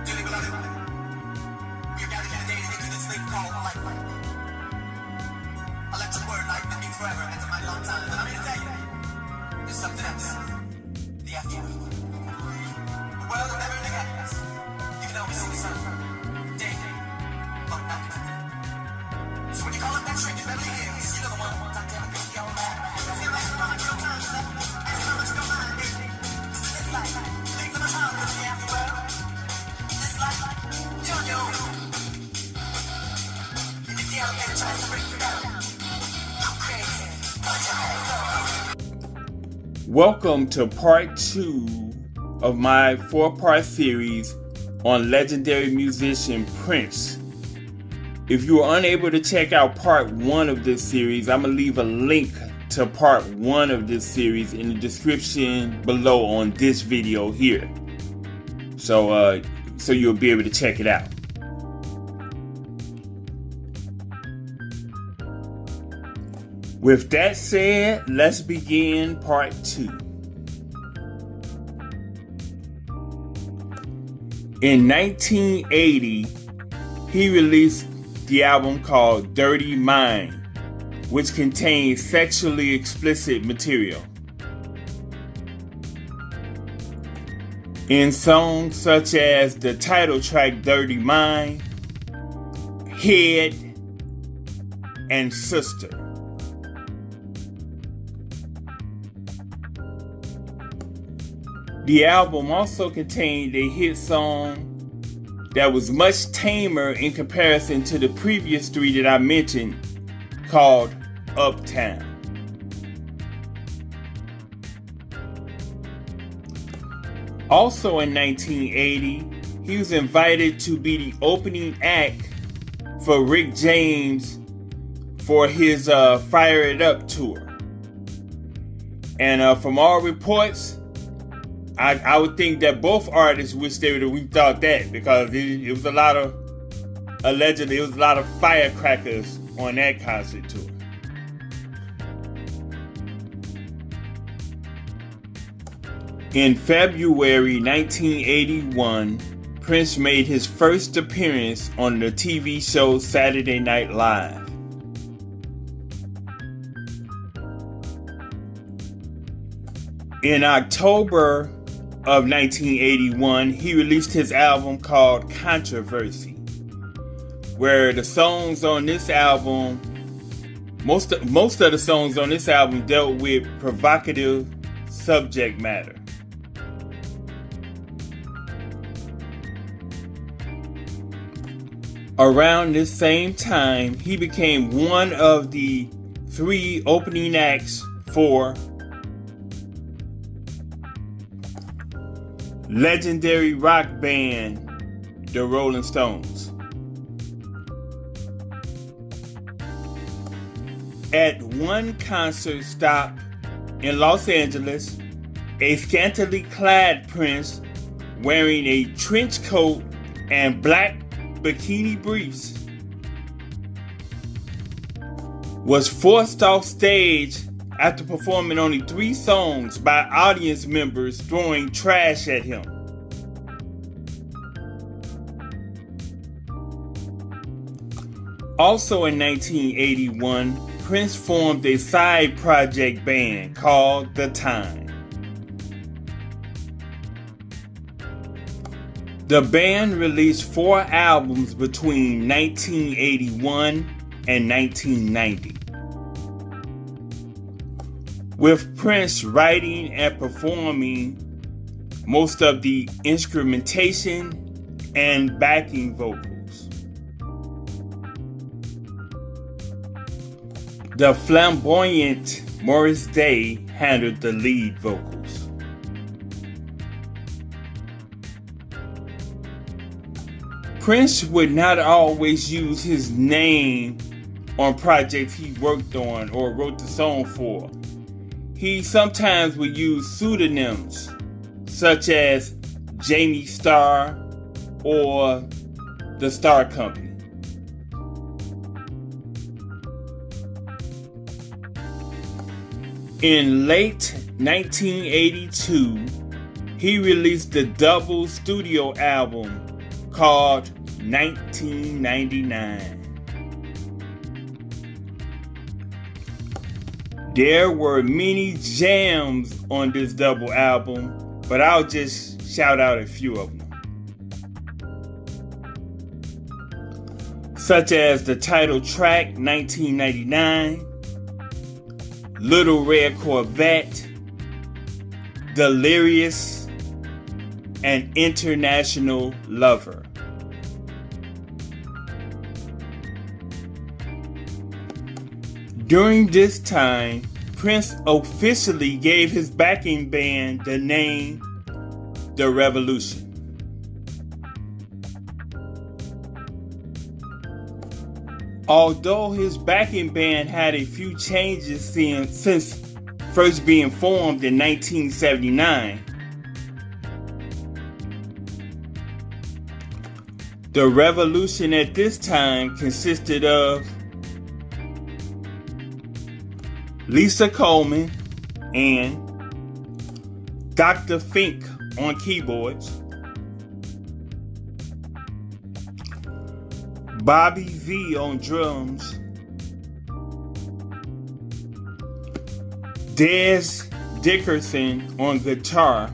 Dearly beloved, we are gathered here today to get through this thing called life. Electric word life that means forever, and that's a mighty long time. But I'm here to tell you, there's something else. The afterworld. The world of never-ending happiness. You can always see the sun. Day, but night. So when you call up that trick in Beverly Hills, you know the one who wants to have a big old laugh. Feel like you're on your time, left. Ask how much your mind is. It's like, things in the heart of the afterworld. It's like, you're on your own. And if the elevator tries to break you down, I'm crazy. Put your hands up. Welcome to part 2 of my 4-part series on legendary musician Prince. If you are unable to check out part 1 of this series, I'm going to leave a link to part 1 of this series in the description below on this video here. So you'll be able to check it out. With that said, let's begin part 2. In 1980, he released the album called Dirty Mind, which contains sexually explicit material. In songs such as the title track Dirty Mind, Head, and Sister. The album also contained a hit song that was much tamer in comparison to the previous 3 that I mentioned, called Uptown. Also in 1980, he was invited to be the opening act for Rick James for his Fire It Up tour. And from all reports, I would think that both artists wish they would have rethought that, because it was a lot of, allegedly, it was a lot of firecrackers on that concert tour. In February 1981, Prince made his first appearance on the TV show Saturday Night Live. In October of 1981, he released his album called Controversy, where the songs on this album, most of the songs on this album dealt with provocative subject matter. Around this same time, he became one of the 3 opening acts for legendary rock band the Rolling Stones. At one concert stop in Los Angeles, a scantily clad Prince wearing a trench coat and black bikini briefs was forced off stage after performing only 3 songs by audience members throwing trash at him. Also in 1981, Prince formed a side project band called The Time. The band released 4 albums between 1981 and 1990. With Prince writing and performing most of the instrumentation and backing vocals. The flamboyant Morris Day handled the lead vocals. Prince would not always use his name on projects he worked on or wrote the song for. He sometimes would use pseudonyms such as Jamie Starr or the Star Company. In late 1982, he released the double studio album called 1999. There were many jams on this double album, but I'll just shout out a few of them. Such as the title track, 1999, Little Red Corvette, Delirious, and International Lover. During this time, Prince officially gave his backing band the name The Revolution. Although his backing band had a few changes since first being formed in 1979, the Revolution at this time consisted of Lisa Coleman and Dr. Fink on keyboards, Bobby V on drums, Des Dickerson on guitar,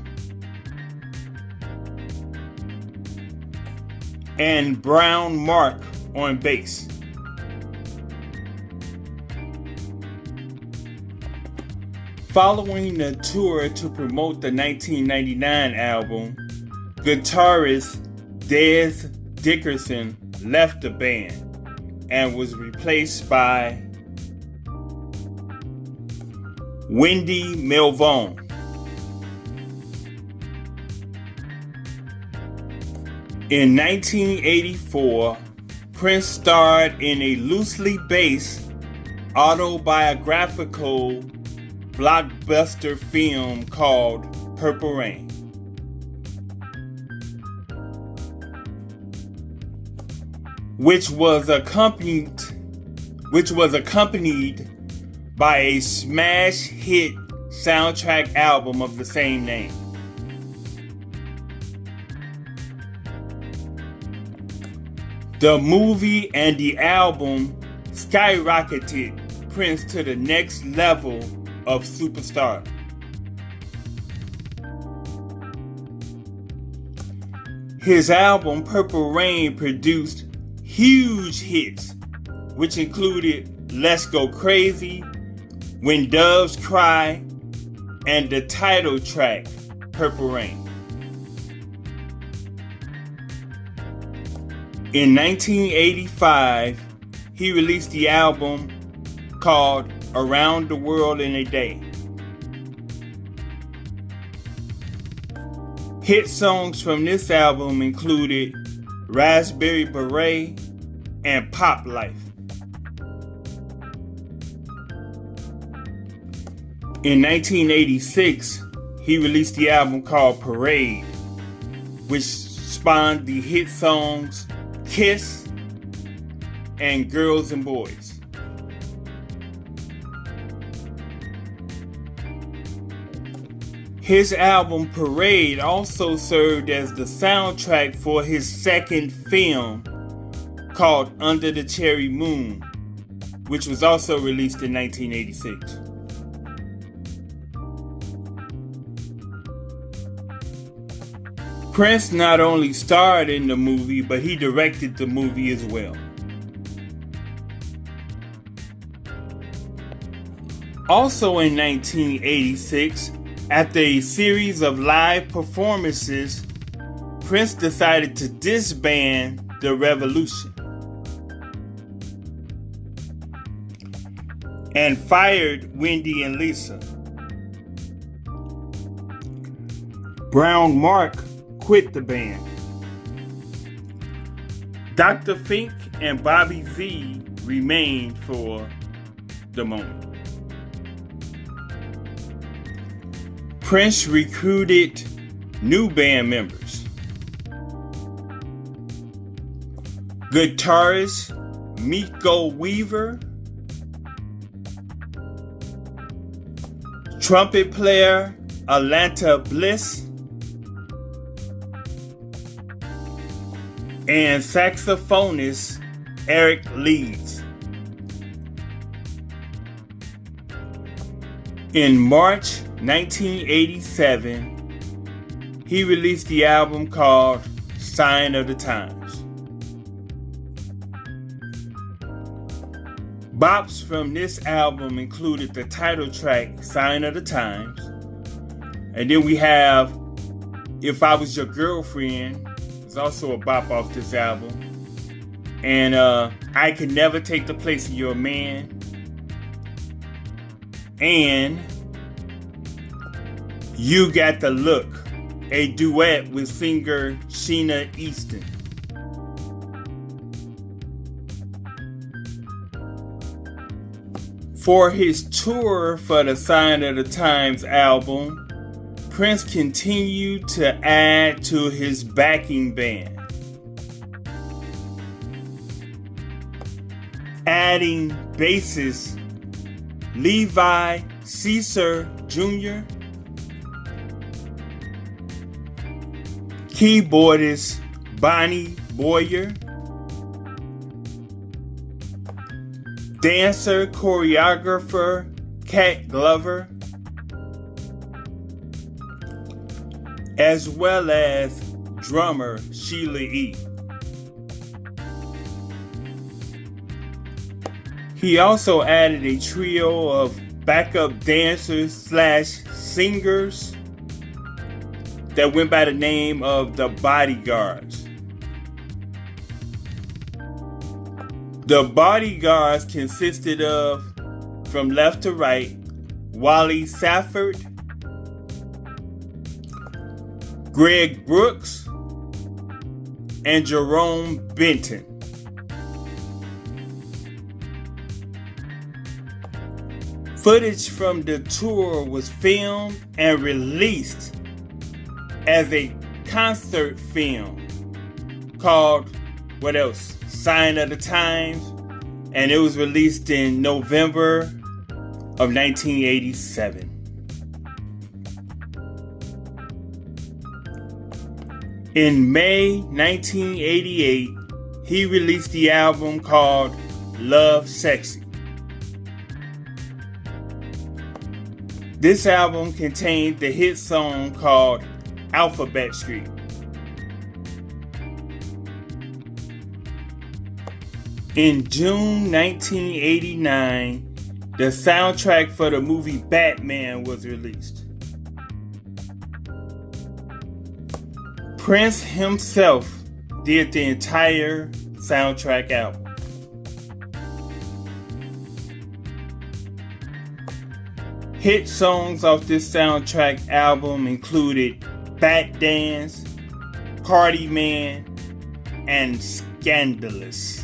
and Brown Mark on bass. Following the tour to promote the 1999 album, guitarist Des Dickerson left the band and was replaced by Wendy Melvone. In 1984, Prince starred in a loosely based autobiographical blockbuster film called Purple Rain, which was accompanied by a smash hit soundtrack album of the same name. The movie and the album skyrocketed Prince to the next level of superstar. His album Purple Rain produced huge hits, which included Let's Go Crazy, When Doves Cry, and the title track, Purple Rain. In 1985, he released the album called Around the World in a Day. Hit songs from this album included Raspberry Beret and Pop Life. In 1986, he released the album called Parade, which spawned the hit songs Kiss and Girls and Boys. His album Parade also served as the soundtrack for his second film called Under the Cherry Moon, which was also released in 1986. Prince not only starred in the movie, but he directed the movie as well. Also in 1986, after a series of live performances, Prince decided to disband The Revolution and fired Wendy and Lisa. Brown Mark quit the band. Dr. Fink and Bobby V remained for the moment. Prince recruited new band members. Guitarist Miko Weaver, trumpet player Atlanta Bliss, and saxophonist Eric Leeds. In March 1987, he released the album called Sign of the Times. Bops from this album included the title track, Sign of the Times. And then we have If I Was Your Girlfriend. It's also a bop off this album. And I Can Never Take the Place of Your Man. And You Got the Look, a duet with singer Sheena Easton. For his tour for the Sign of the Times album, Prince continued to add to his backing band, adding bassist Levi Caesar Jr., keyboardist Bonnie Boyer, dancer choreographer Cat Glover, as well as drummer Sheila E. He also added a trio of backup dancers / singers that went by the name of the Bodyguards. The Bodyguards consisted of, from left to right, Wally Safford, Greg Brooks, and Jerome Benton. Footage from the tour was filmed and released as a concert film called, what else? Sign of the Times, and it was released in November of 1987. In May 1988, he released the album called Love Sexy. This album contained the hit song called Alphabet Street. In June 1989, the soundtrack for the movie Batman was released. Prince himself did the entire soundtrack album. Hit songs off this soundtrack album included Bat Dance, Party Man, and Scandalous.